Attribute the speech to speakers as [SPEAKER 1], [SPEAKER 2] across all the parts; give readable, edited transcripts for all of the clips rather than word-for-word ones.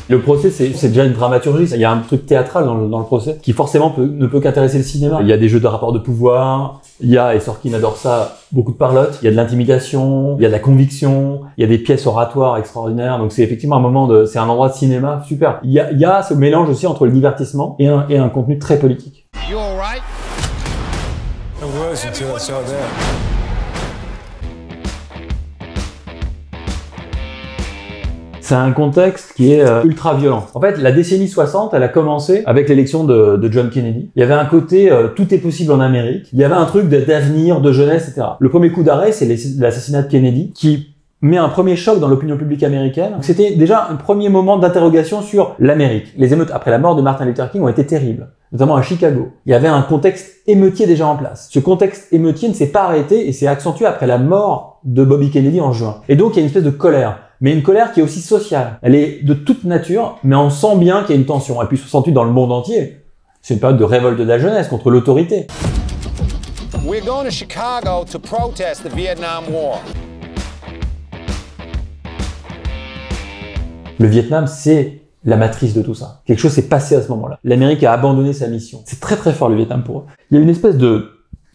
[SPEAKER 1] Le procès, c'est déjà une dramaturgie. Il y a un truc théâtral dans le procès qui forcément ne peut qu'intéresser le cinéma. Il y a des jeux de rapport de pouvoir, il y a, et Sorkin adore ça, beaucoup de parlotte, il y a de l'intimidation, il y a de la conviction, il y a des pièces oratoires extraordinaires. Donc c'est effectivement c'est un endroit de cinéma super. Il y a ce mélange aussi entre le divertissement et un contenu très politique. You all right? I was until I saw that. C'est un contexte qui est ultra violent. En fait, la décennie 60, elle a commencé avec l'élection de John Kennedy. Il y avait un côté tout est possible en Amérique. Il y avait un truc d'avenir, de jeunesse, etc. Le premier coup d'arrêt, c'est l'assassinat de Kennedy, qui met un premier choc dans l'opinion publique américaine. C'était déjà un premier moment d'interrogation sur l'Amérique. Les émeutes après la mort de Martin Luther King ont été terribles, notamment à Chicago. Il y avait un contexte émeutier déjà en place. Ce contexte émeutier ne s'est pas arrêté et s'est accentué après la mort de Bobby Kennedy en juin. Et donc, il y a une espèce de colère. Mais une colère qui est aussi sociale. Elle est de toute nature, mais on sent bien qu'il y a une tension. Et puis 68 dans le monde entier, c'est une période de révolte de la jeunesse contre l'autorité. We're going to Chicago to protest the Vietnam War. Le Vietnam, c'est la matrice de tout ça. Quelque chose s'est passé à ce moment-là. L'Amérique a abandonné sa mission. C'est très très fort le Vietnam pour eux. Il y a une espèce de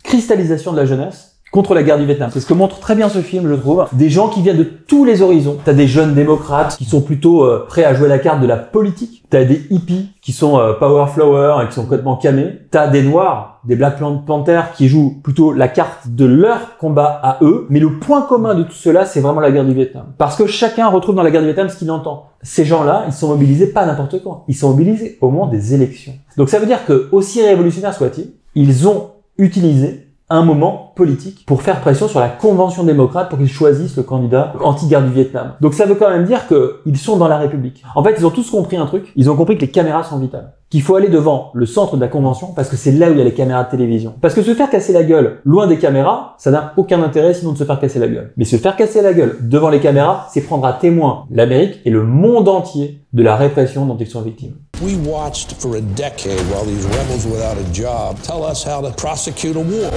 [SPEAKER 1] cristallisation de la jeunesse contre la guerre du Vietnam. C'est ce que montre très bien ce film, je trouve. Des gens qui viennent de tous les horizons. T'as des jeunes démocrates qui sont plutôt prêts à jouer la carte de la politique. T'as des hippies qui sont power flower et qui sont complètement camés. T'as des noirs, des Black Panthers qui jouent plutôt la carte de leur combat à eux. Mais le point commun de tout cela, c'est vraiment la guerre du Vietnam. Parce que chacun retrouve dans la guerre du Vietnam ce qu'il entend. Ces gens-là, ils sont mobilisés pas n'importe quand. Ils sont mobilisés au moment des élections. Donc ça veut dire que, aussi révolutionnaires soient-ils, ils ont utilisé un moment politique pour faire pression sur la convention démocrate pour qu'ils choisissent le candidat anti-guerre du Vietnam. Donc ça veut quand même dire qu'ils sont dans la République. En fait, ils ont tous compris un truc. Ils ont compris que les caméras sont vitales. Qu'il faut aller devant le centre de la convention parce que c'est là où il y a les caméras de télévision. Parce que se faire casser la gueule loin des caméras, ça n'a aucun intérêt sinon de se faire casser la gueule. Mais se faire casser la gueule devant les caméras, c'est prendre à témoin l'Amérique et le monde entier de la répression dont ils sont victimes. We watched for a decade while these rebels without a job tell us how to prosecute a war.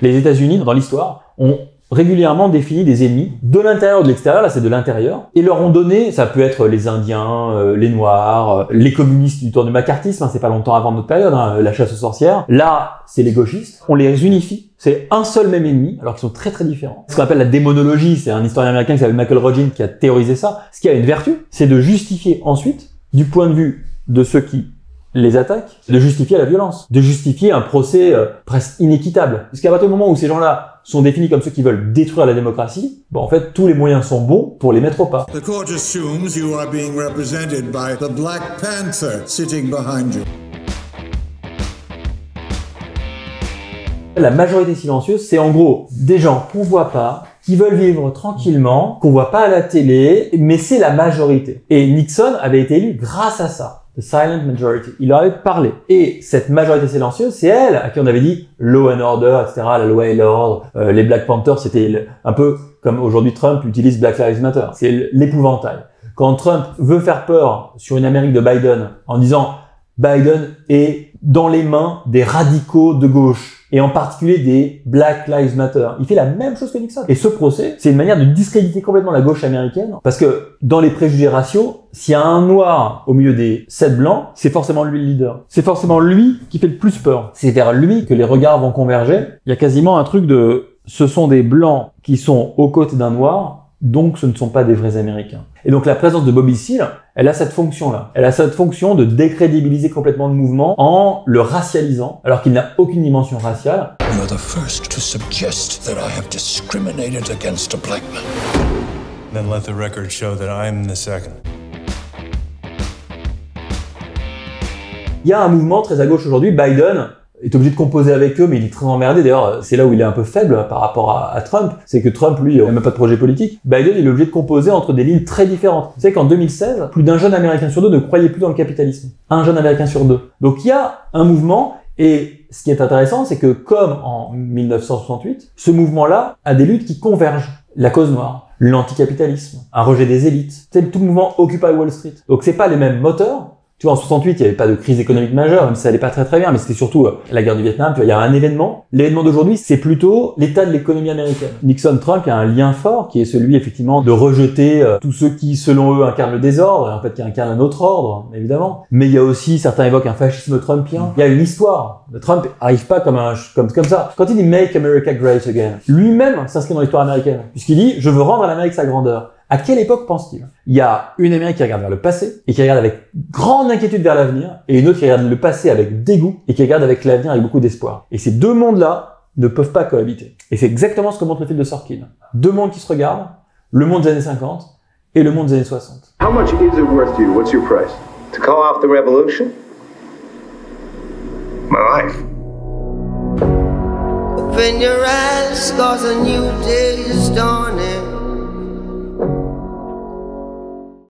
[SPEAKER 1] Les États-Unis, dans l'histoire, ont régulièrement défini des ennemis de l'intérieur ou de l'extérieur, là c'est de l'intérieur, et leur ont donné, ça peut être les Indiens, les Noirs, les communistes du temps du macartisme, hein, c'est pas longtemps avant notre période, hein, la chasse aux sorcières, là c'est les gauchistes, on les unifie, c'est un seul même ennemi, alors qu'ils sont très très différents. Ce qu'on appelle la démonologie, c'est un historien américain qui s'appelle Michael Rodgin qui a théorisé ça, ce qui a une vertu, c'est de justifier ensuite, du point de vue de ceux qui les attaquent, de justifier la violence, de justifier un procès presque inéquitable. Parce qu'à partir du moment où ces gens-là sont définis comme ceux qui veulent détruire la démocratie, bon, en fait, tous les moyens sont bons pour les mettre au pas. The court assumes you are being represented by the Black Panther sitting behind you. La majorité silencieuse, c'est en gros des gens qu'on voit pas, qui veulent vivre tranquillement, qu'on voit pas à la télé, mais c'est la majorité. Et Nixon avait été élu grâce à ça. The silent majority. Il leur avait parlé. Et cette majorité silencieuse, c'est elle à qui on avait dit law and order, etc., la loi et l'ordre. Les Black Panthers, c'était un peu comme aujourd'hui Trump utilise Black Lives Matter. C'est l'épouvantail. Quand Trump veut faire peur sur une Amérique de Biden en disant Biden est dans les mains des radicaux de gauche, et en particulier des Black Lives Matter. Il fait la même chose que Nixon. Et ce procès, c'est une manière de discréditer complètement la gauche américaine, parce que dans les préjugés raciaux, s'il y a un noir au milieu des 7 blancs, c'est forcément lui le leader. C'est forcément lui qui fait le plus peur. C'est vers lui que les regards vont converger. Il y a quasiment un truc de ce sont des blancs qui sont aux côtés d'un noir, donc ce ne sont pas des vrais Américains. Et donc la présence de Bobby Seale, elle a cette fonction-là. Elle a cette fonction de décrédibiliser complètement le mouvement en le racialisant, alors qu'il n'a aucune dimension raciale. You're the first to suggest that I have discriminated against a black man. Then let the record show that I'm the second. Il y a un mouvement très à gauche aujourd'hui. Biden est obligé de composer avec eux, mais il est très emmerdé. D'ailleurs, c'est là où il est un peu faible par rapport à Trump. C'est que Trump, lui, n'a même pas de projet politique. Biden, il est obligé de composer entre des lignes très différentes. Vous savez qu'en 2016, plus d'un jeune Américain sur deux ne croyait plus dans le capitalisme. Un jeune Américain sur deux. Donc il y a un mouvement, et ce qui est intéressant, c'est que comme en 1968, ce mouvement-là a des luttes qui convergent. La cause noire, l'anticapitalisme, un rejet des élites. C'est tout le mouvement Occupy Wall Street. Donc c'est pas les mêmes moteurs, Tu vois, en 68, il n'y avait pas de crise économique majeure, même si ça allait pas très très bien, mais c'était surtout la guerre du Vietnam. Tu vois, il y a un événement. L'événement d'aujourd'hui, c'est plutôt l'état de l'économie américaine. Nixon-Trump, il y a un lien fort qui est celui, effectivement, de rejeter tous ceux qui, selon eux, incarnent le désordre, et en fait, qui incarnent un autre ordre, évidemment. Mais il y a aussi, certains évoquent un fascisme trumpien. Il y a une histoire. Trump arrive pas comme ça. Quand il dit Make America Great Again, lui-même s'inscrit dans l'histoire américaine, puisqu'il dit, je veux rendre à l'Amérique sa grandeur. À quelle époque pense-t-il? Il y a une Amérique qui regarde vers le passé et qui regarde avec grande inquiétude vers l'avenir, et une autre qui regarde le passé avec dégoût et qui regarde avec l'avenir avec beaucoup d'espoir. Et ces deux mondes-là ne peuvent pas cohabiter. Et c'est exactement ce que montre le film de Sorkin. Deux mondes qui se regardent, le monde des années 50 et le monde des années 60.
[SPEAKER 2] How much is it worth to you? What's your price?
[SPEAKER 3] To call off the revolution? My life.
[SPEAKER 4] Open your eyes, 'cause a new day